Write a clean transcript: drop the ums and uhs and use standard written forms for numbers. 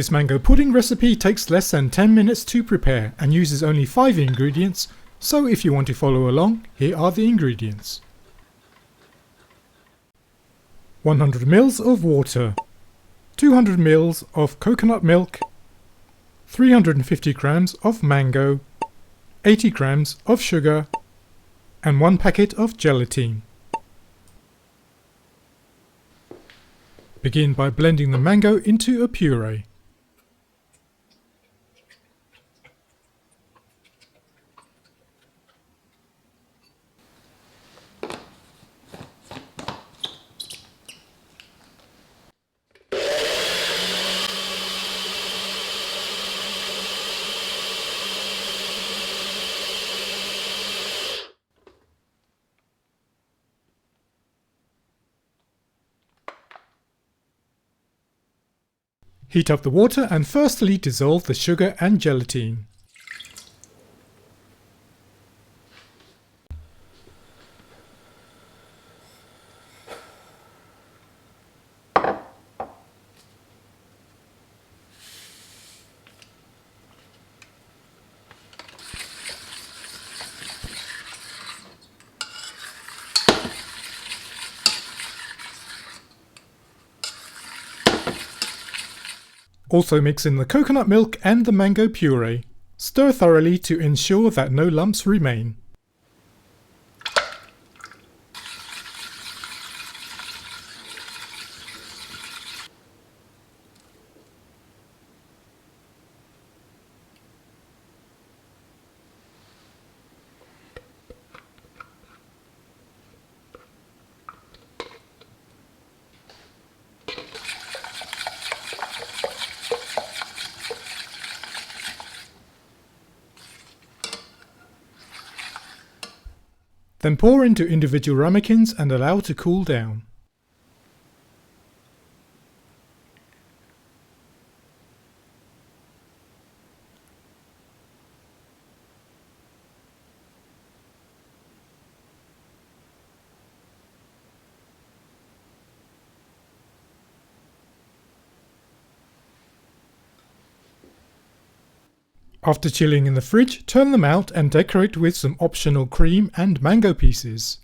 This mango pudding recipe takes less than 10 minutes to prepare and uses only 5 ingredients, so if you want to follow along, here are the ingredients. 100 ml of water, 200 ml of coconut milk, 350 grams of mango, 80 grams of sugar, and 1 packet of gelatine. Begin by blending the mango into a puree. Heat up the water and firstly dissolve the sugar and gelatine. Also mix in the coconut milk and the mango puree. Stir thoroughly to ensure that no lumps remain. Then pour into individual ramekins and allow to cool down. After chilling in the fridge, turn them out and decorate with some optional cream and mango pieces.